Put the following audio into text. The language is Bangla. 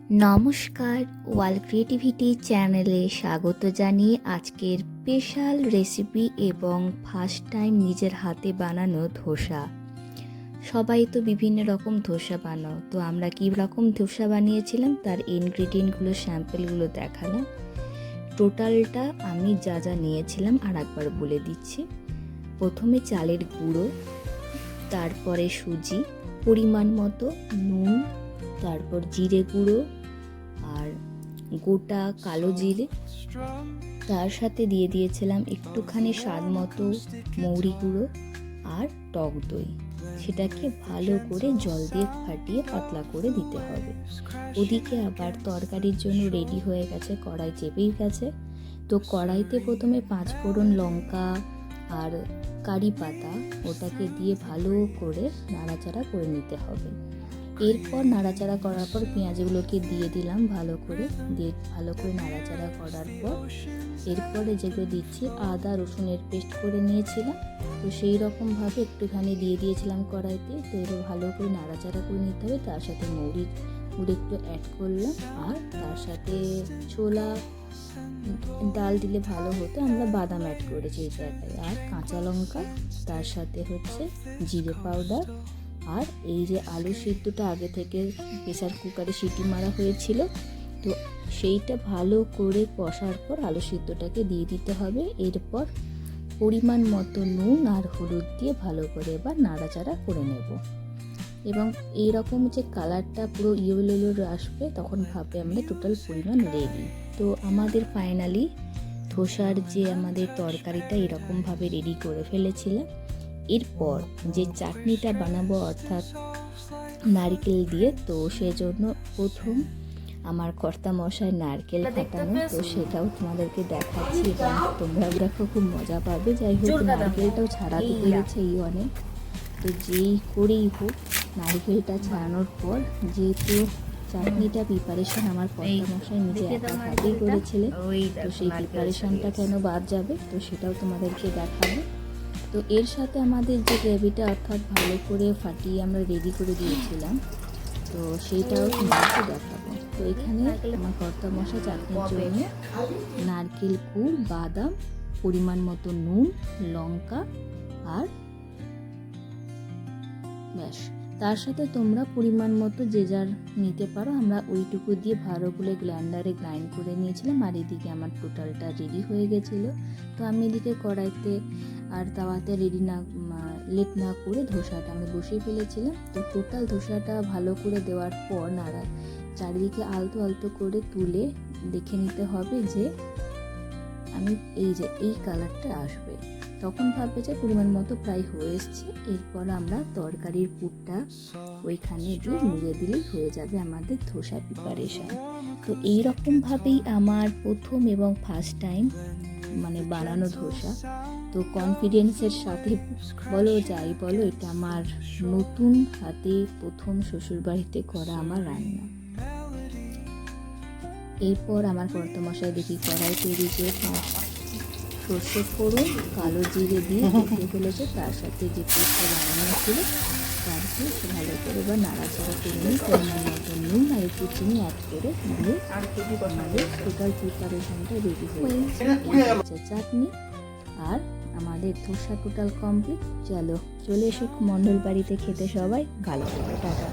নমস্কার, ওয়াল ক্রিয়েটিভিটি চ্যানেলে স্বাগত জানিয়ে আজকের স্পেশাল রেসিপি এবং ফার্স্ট টাইম নিজের হাতে বানানো ধোসা। সবাই তো বিভিন্ন রকম ধোসা বানাও, তো আমরা কী রকম ধোসা বানিয়েছিলাম তার ইনগ্রিডিয়েন্টগুলো স্যাম্পলগুলো দেখালাম। টোটালটা আমি যা যা নিয়েছিলাম আর একবার বলে দিচ্ছি। প্রথমে চালের গুঁড়ো, তারপরে সুজি, পরিমাণ মতো নুন, তারপর জিরে গুঁড়ো আর গোটা কালো জিরে, তার সাথে দিয়ে দিয়েছিলাম একটুখানি স্বাদ মতো মৌরি গুঁড়ো আর টক দই। সেটাকে ভালো করে জল দিয়ে ফাটিয়ে পাতলা করে দিতে হবে। ওদিকে আবার তরকারির জন্য রেডি হয়ে গেছে, কড়াই চেপেই গেছে। তো কড়াইতে প্রথমে 5 ফোড়ন লঙ্কা আর কারি পাতা ওটাকে দিয়ে ভালো করে নাড়াচাড়া করে নিতে হবে। এরপর নাড়াচাড়া করার পর পেঁয়াজগুলোকে দিয়ে দিলাম ভালো করে নাড়াচাড়া করার পর এরপরে যেগুলো দিচ্ছি আদা রসুনের পেস্ট করে নিয়েছিলাম, তো সেই রকমভাবে একটুখানি দিয়ে দিয়েছিলাম কড়াইতে। তো এবার ভালো করে নাড়াচাড়া করে নিতে হবে। তার সাথে মৌরি গুঁড়ো একটু অ্যাড করলাম আর তার সাথে ছোলা ডাল দিলে ভালো হতো, আমরা বাদাম অ্যাড করেছি এই জায়গায়, আর কাঁচা লঙ্কা, তার সাথে হচ্ছে জিরে পাউডার, আর এই যে আলু সিদ্ধটা আগে থেকে প্রেসার কুকারে সিটি মারা হয়েছিল, তো সেইটা ভালো করে কষার পর আলু সিদ্ধটাকে দিয়ে দিতে হবে। এরপর পরিমাণ মতো নুন আর হলুদ দিয়ে ভালো করে এবার নাড়াচাড়া করে নেব। এবং এইরকম যে কালারটা পুরো ইয়েলো আসবে তখন ভাববে আমাদের টোটাল পরিমাণ রেডি। তো আমাদের ফাইনালি ধোসার যে আমাদের তরকারিটা এরকমভাবে রেডি করে ফেলেছিলাম। এরপর যে চাটনিটা বানাবো অর্থাৎ নারকেল দিয়ে, তো সেজন্য প্রথম আমার কর্তামশাই নারকেল ফাটানো, তো সেটাও তোমাদেরকে দেখাচ্ছি এবং তোমরাও দেখো, খুব মজা পাবে। যাই হোক, নারকেলটাও ছাড়াতে পেরেছে এই অনেক। তো যেই করেই হোক নারকেলটা ছাড়ানোর পর যেহেতু চাটনিটা প্রিপারেশন আমার কর্তামশাই নিজে একা হাতেই করেছিলেন, তো সেই প্রিপারেশনটা কেন বাদ যাবে, তো সেটাও তোমাদেরকে দেখাবো। তো এর সাথে আমাদের যে গ্রেভিটা অর্থাৎ ভালো করে ফাটিয়ে আমরা রেডি করে দিয়েছিলাম, তো সেইটাও তোমাদেরকে দেখাবো। তো এখানে আমার কর্তামশাই চাটনির জন্য নারকেল কুড়, বাদাম, পরিমাণ মতো নুন, লঙ্কা আর ব্যাস, তার সাথে তোমরা পরিমাণ মতো যে যার নিতে পারো। আমরা ওইটুকু দিয়ে ভালো করে গ্রাইন্ডারে গ্রাইন্ড করে নিয়েছিলাম। আর এদিকে আমার টোটালটা রেডি হয়ে গেছিলো। তো আমি এদিকে কড়াইতে আর তাওয়াতে লেট না করে ধোসাটা আমি বসিয়ে ফেলেছিলাম। তো টোটাল ধোসাটা ভালো করে দেওয়ার পর চারিদিকে আলতো আলতো করে তুলে দেখে নিতে হবে যে আমি এই কালারটা আসবে, তখন ভাববে যে পরিমাণ মতো প্রায় হয়ে এসছে। এরপর আমরা তরকারির পুরটা ওইখানে দিয়ে মুড়ে দিলেই হয়ে যাবে আমাদের ধোসা প্রিপারেশন। তো এইরকমভাবেই আমার প্রথম এবং ফার্স্ট টাইম বানানো ধোসা। তো কনফিডেন্সের সাথে বলো যাই বলো, এটা আমার নতুন হাতে প্রথম শ্বশুরবাড়িতে করা আমার রান্না। এরপর আমার কর্তামশাই দেখি কড়াই তৈরিতে সর্ষে ফোড়ন, কালো জিরে দিয়ে ফুটিয়ে ফেলেছে, তার সাথে যে পেস্টটা বানানো ছিল তারপরে ভালো করে বা নাড়াচাড়া করে নিয়ে পরিমাণ মতো নুন আর একটু চিনি অ্যাড করে দিয়ে আমাদের টোটাল প্রিপারেশনটা রেডি হয়ে গেছে। চাটনি আর আমাদের ধোসা টোটাল কমপ্লিট। চলে এসো মণ্ডল বাড়িতে খেতে সবাই। ভালো করে টাটা।